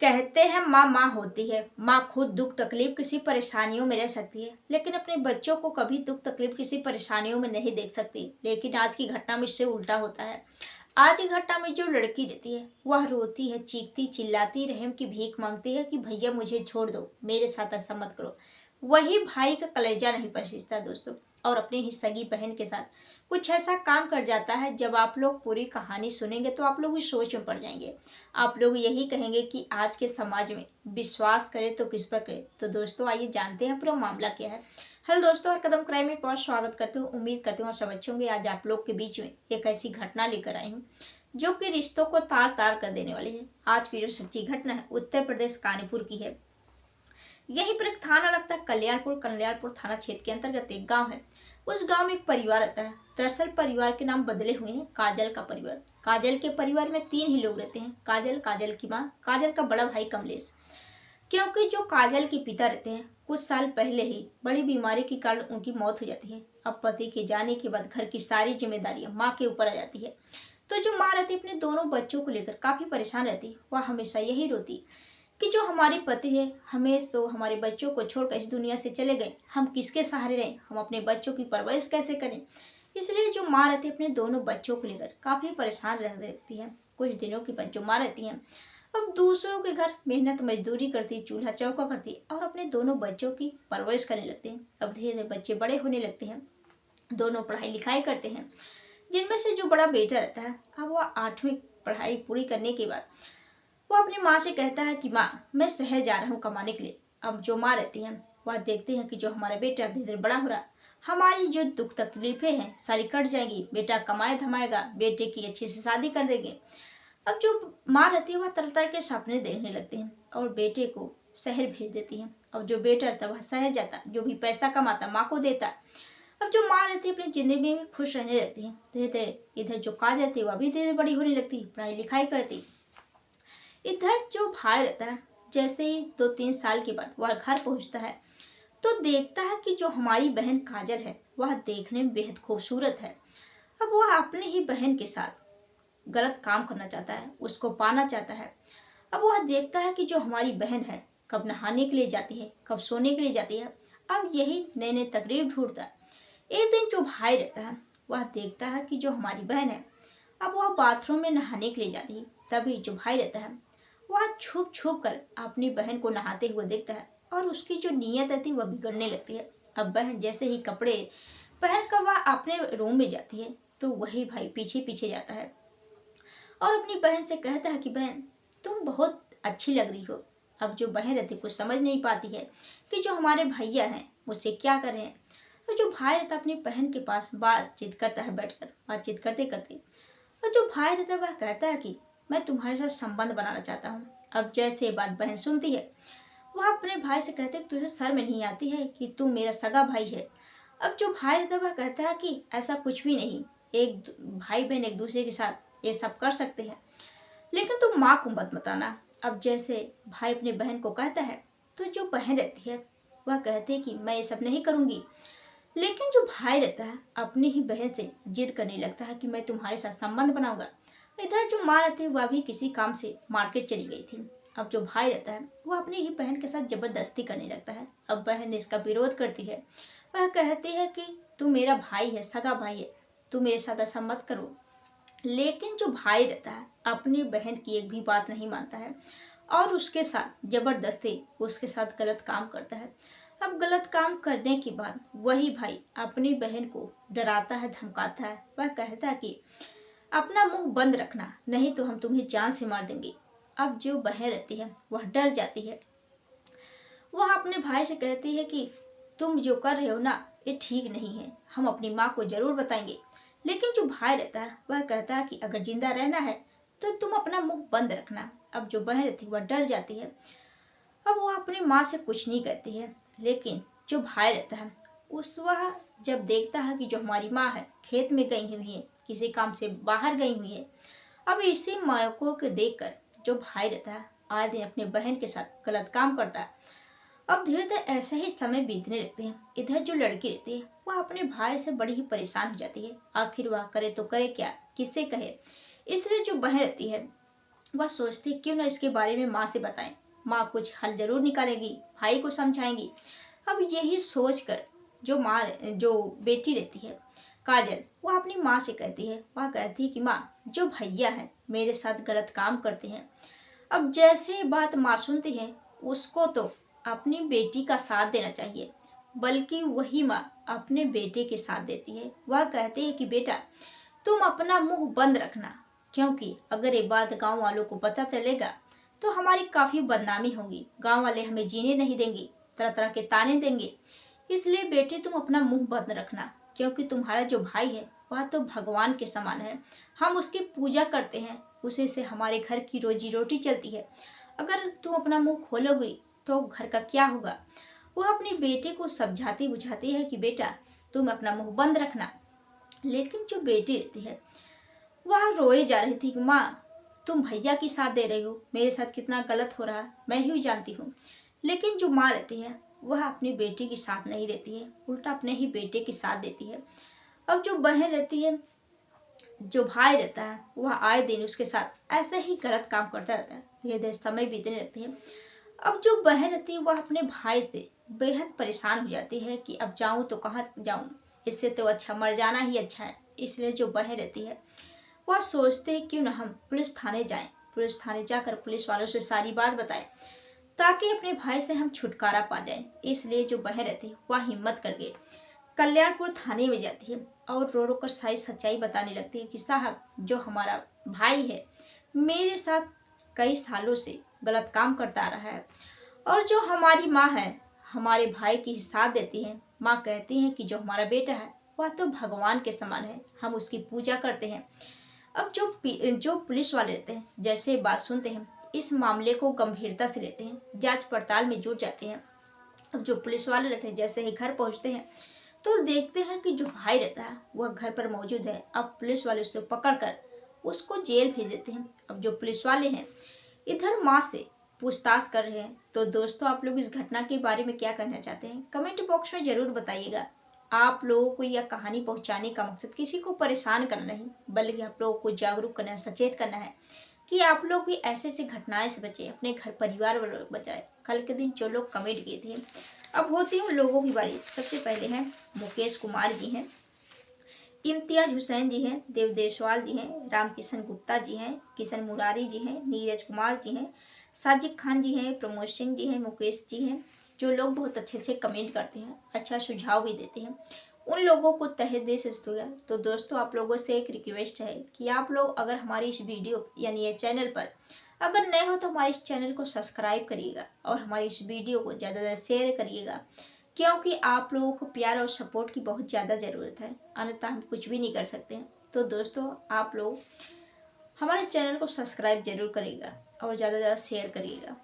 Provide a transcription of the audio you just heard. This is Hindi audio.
कहते हैं माँ माँ होती है। माँ खुद दुख तकलीफ किसी परेशानियों में रह सकती है, लेकिन अपने बच्चों को कभी दुख तकलीफ किसी परेशानियों में नहीं देख सकती। लेकिन आज की घटना में इससे उल्टा होता है। आज की घटना में जो लड़की रहती है वह रोती है, चीखती चिल्लाती रहम की भीख मांगती है कि भैया मुझे छोड़ दो, मेरे साथ ऐसा मत करो। वही भाई का कलेजा नहीं पसीजता दोस्तों, और अपनी ही सगी बहन के साथ कुछ ऐसा काम कर जाता है। जब आप लोग पूरी कहानी सुनेंगे तो आप लोग इस सोच में पड़ जाएंगे। आप लोग यही कहेंगे कि आज के समाज में विश्वास करे तो किस पर करे। तो दोस्तों आइए जानते हैं पूरा मामला क्या है। हेलो दोस्तों, और कदम क्राइम में बहुत स्वागत करते हूँ। उम्मीद करती हूँ सब अच्छे होंगे। आज आप लोग के बीच में एक ऐसी घटना लेकर आई हूँ जो कि रिश्तों को तार तार कर देने वाली है। आज की जो सच्ची घटना है उत्तर प्रदेश कानपुर की है। यहीं पर एक थाना लगता है कल्याणपुर थाना क्षेत्र के अंतर्गत एक गांव है। उस गांव में एक परिवार रहता है। दरअसल परिवार के नाम बदले हुए हैं। काजल का परिवार। काजल के परिवार में 3 ही लोग रहते हैं। काजल, काजल की माँ, काजल का बड़ा भाई कमलेश। क्योंकि जो काजल के पिता रहते हैं कुछ साल पहले ही बड़ी बीमारी के कारण उनकी मौत हो जाती है। अब पति के जाने के बाद घर की सारी जिम्मेदारियां माँ के ऊपर आ जाती है। तो जो माँ रहती है अपने दोनों बच्चों को लेकर काफी परेशान रहती है। वह हमेशा यही रोती कि जो हमारे पति है हमें तो हमारे बच्चों को छोड़कर इस दुनिया से चले गए, हम किसके सहारे रहें, हम अपने बच्चों की परवरिश कैसे करें। इसलिए जो माँ रहती है अपने दोनों बच्चों को लेकर काफी परेशान रहती है। कुछ दिनों के बाद जो माँ रहती है अब दूसरों के घर मेहनत मजदूरी करती, चूल्हा चौका करती और अपने दोनों बच्चों की परवरिश करने लगते हैं। अब धीरे धीरे बच्चे बड़े होने लगते हैं। दोनों पढ़ाई लिखाई करते हैं। जिनमें से जो बड़ा बेटा रहता है अब वह 8वीं पढ़ाई पूरी करने के बाद वो अपनी माँ से कहता है कि माँ मैं शहर जा रहा हूँ कमाने के लिए। अब जो माँ रहती है वह देखते हैं कि जो हमारा बेटा धीरे धीरे बड़ा हो रहा है, हमारी जो दुख तकलीफें हैं सारी कट जाएंगी, बेटा कमाए धमाएगा, बेटे की अच्छी से शादी कर देंगे। अब जो माँ रहती है वह तरह तरह के सपने देखने लगते हैं और बेटे को शहर भेज देती है। अब जो बेटा रहता है वह शहर जाता, जो भी पैसा कमाता माँ को देता। अब जो माँ रहती है अपनी जिंदगी में खुश रहने लगती है। धीरे धीरे इधर जो काज रहती है वह भी धीरे धीरे बड़ी होने लगती है, पढ़ाई लिखाई करती। इधर जो भाई रहता है जैसे ही 2-3 साल के बाद वह घर पहुंचता है तो देखता है कि जो हमारी बहन काजल है वह देखने में बेहद खूबसूरत है। अब वह अपनी ही बहन के साथ गलत काम करना चाहता है, उसको पाना चाहता है। अब वह देखता है कि जो हमारी बहन है कब नहाने के लिए जाती है, कब सोने के लिए जाती है। अब यही नए नए तकरीब ढूंढता है। एक दिन जो भाई रहता है वह देखता है कि जो हमारी बहन है अब वह बाथरूम में नहाने के लिए जाती है। तभी जो भाई रहता है वह छुप छुप कर अपनी बहन को नहाते हुए देखता है और उसकी जो नीयत रहती है वह बिगड़ने लगती है। अब बहन जैसे ही कपड़े पहन कर वह अपने रूम में जाती है तो वही भाई पीछे पीछे जाता है और अपनी बहन से कहता है कि बहन तुम बहुत अच्छी लग रही हो। अब जो बहन रहती कुछ समझ नहीं पाती है कि जो हमारे भैया हैं मुझसे क्या कर रहे हैं। तो जो भाई रहता अपनी बहन के पास बातचीत करता है, बैठकर बातचीत करते करते। और जो भाई रहता है वह कहता है कि मैं तुम्हारे साथ संबंध बनाना चाहता हूँ। अब जैसे ये बात बहन सुनती है वह अपने भाई से कहते हैं तुझे शर्म नहीं आती है कि तू मेरा सगा भाई है। अब जो भाई रहता है वह कहता है कि ऐसा कुछ भी नहीं, एक भाई बहन एक दूसरे के साथ ये सब कर सकते हैं, लेकिन तुम माँ को मत बताना। अब जैसे भाई अपनी बहन को कहता है तो जो बहन रहती है वह कहती है कि मैं ये सब नहीं करूँगी। लेकिन जो भाई रहता है अपनी ही बहन से जिद करने लगता है कि मैं तुम्हारे साथ संबंध बनाऊंगा। इधर जो माँ रहती है वह भी किसी काम से मार्केट चली गई थी। अब जो भाई रहता है वह अपनी ही बहन के साथ जबरदस्ती करने लगता है। अब बहन इसका विरोध करती है। वह कहती है कि तू मेरा भाई है, सगा भाई है, तू मेरे साथ ऐसा मत करो। लेकिन जो भाई रहता है अपनी बहन की एक भी बात नहीं मानता है और उसके साथ जबरदस्ती उसके साथ गलत काम करता है। अब गलत काम करने के बाद वही भाई अपनी बहन को डराता है, धमकाता है। वह कहता है कि अपना मुंह बंद रखना, नहीं तो हम तुम्हें जान से मार देंगे। अब जो बहन रहती है वह डर जाती है। वह अपने भाई से कहती है कि तुम जो कर रहे हो ना ये ठीक नहीं है, हम अपनी माँ को जरूर बताएंगे। लेकिन जो भाई रहता है वह कहता है कि अगर जिंदा रहना है तो तुम अपना मुंह बंद रखना। अब जो बहन रहती है वह डर जाती है। अब वह अपनी माँ से कुछ नहीं कहती है। लेकिन जो भाई रहता है उस वह जब देखता है कि जो हमारी माँ है खेत में गई हुई है, किसी काम से बाहर गई हुई है। अब इसी मौकों को देखकर जो भाई रहता है आए दिन अपने बहन के साथ गलत काम करता है। अब धीरे धीरे ऐसे ही समय बीतने लगते हैं। इधर जो लड़की रहती है वह अपने भाई से बड़ी ही परेशान हो जाती है। आखिर वह करे तो करे क्या, किससे कहे। इसलिए जो बहन रहती है वह सोचती है क्यों ना इसके बारे में माँ से बताएं, माँ कुछ हल जरूर निकालेगी, भाई को समझाएंगी। अब यही सोचकर जो बेटी रहती है काजल, वह अपनी माँ से कहती है, वह कहती है कि माँ, जो भैया है मेरे साथ गलत काम करते हैं। अब जैसे बात माँ सुनती है, उसको तो अपनी बेटी का साथ देना चाहिए, बल्कि वही माँ अपने बेटे के साथ देती है। वह कहती है कि बेटा, तुम अपना मुंह बंद रखना, क्योंकि अगर ये बात गांव वालों को पता चलेगा तो हमारी काफी बदनामी होगी, गांव वाले हमें जीने नहीं देंगे, तरह तरह के ताने देंगे। इसलिए बेटे तुम अपना मुंह बंद रखना, क्योंकि तुम्हारा जो भाई है वह तो भगवान के समान है, हम उसकी पूजा करते हैं, उसी से हमारे घर की रोजी रोटी चलती है। अगर तुम अपना मुंह खोलोगी तो घर का क्या होगा। वह अपने बेटे को समझाती बुझाती है कि बेटा तुम अपना मुंह बंद रखना, लेकिन जो बेटी रहती है वह रोए जा रही थी कि माँ, तुम भैया की साथ दे रही हो, मेरे साथ कितना गलत हो रहा है मैं ही जानती हूँ। लेकिन जो माँ रहती है वह अपनी बेटी की साथ नहीं देती है, उल्टा अपने ही बेटे की साथ देती है। अब जो बहन रहती है, जो भाई रहता है, वह आए दिन उसके साथ ऐसे ही गलत काम करता रहता है। धीरे धीरे समय बीतने लगती है। अब जो बहन रहती है वह अपने भाई से बेहद परेशान हो जाती है कि अब जाऊं तो कहाँ जाऊं, इससे तो अच्छा मर जाना ही अच्छा है। इसलिए जो बहन रहती है वह सोचते हैं क्यों ना हम पुलिस थाने जाएं, पुलिस थाने जाकर पुलिस वालों से सारी बात बताएं, ताकि अपने भाई से हम छुटकारा पा जाएं। इसलिए जो बहन रहती है वह हिम्मत करके कल्याणपुर थाने में जाती है और रो रो कर सारी सच्चाई बताने लगती है कि साहब, जो हमारा भाई है मेरे साथ कई सालों से गलत काम करता आ रहा है, और जो हमारी माँ है हमारे भाई की साथ देती है। माँ कहती है कि जो हमारा बेटा है वह तो भगवान के समान है, हम उसकी पूजा करते हैं। अब जो पुलिस वाले रहते हैं जैसे बात सुनते हैं, इस मामले को गंभीरता से लेते हैं, जांच पड़ताल में जुट जाते हैं। अब जो पुलिस वाले रहते हैं जैसे ही घर पहुंचते हैं तो देखते हैं कि जो भाई रहता है वह घर पर मौजूद है। अब पुलिस वाले उसे पकड़कर उसको जेल भेज देते हैं। अब जो पुलिस वाले हैं इधर माँ से पूछताछ कर रहे हैं। तो दोस्तों, आप लोग इस घटना के बारे में क्या कहना चाहते हैं, कमेंट बॉक्स में जरूर बताइएगा। आप लोगों को यह कहानी पहुंचाने का मकसद किसी को परेशान करना नहीं, बल्कि आप लोगों को जागरूक करना, सचेत करना है कि आप लोग भी ऐसे ऐसी घटनाएं से बचे, अपने घर परिवार वालों को बचाए। कल के दिन जो लोग कमेंट किए थे, अब होती है उन लोगों की बारी। सबसे पहले हैं मुकेश कुमार जी हैं, इम्तियाज हुसैन जी हैं, देव देशवाल जी हैं, रामकिशन गुप्ता जी हैं, किशन मुरारी जी हैं, नीरज कुमार जी हैं, साजिद खान जी हैं, प्रमोद सिंह जी हैं, मुकेश जी हैं। जो लोग बहुत अच्छे अच्छे कमेंट करते हैं, अच्छा सुझाव भी देते हैं, उन लोगों को तहे दिल से शुक्रिया। तो दोस्तों, आप लोगों से एक रिक्वेस्ट है कि आप लोग अगर हमारी इस वीडियो यानी ये चैनल पर अगर नए हो तो हमारे इस चैनल को सब्सक्राइब करिएगा और हमारी इस वीडियो को ज़्यादा से ज़्यादा शेयर करिएगा, क्योंकि आप लोगों को प्यार और सपोर्ट की बहुत ज़्यादा ज़रूरत है, अन्यथा हम कुछ भी नहीं कर सकते हैं। तो दोस्तों, आप लोग हमारे चैनल को सब्सक्राइब जरूर करिएगा और ज़्यादा से ज़्यादा शेयर करिएगा।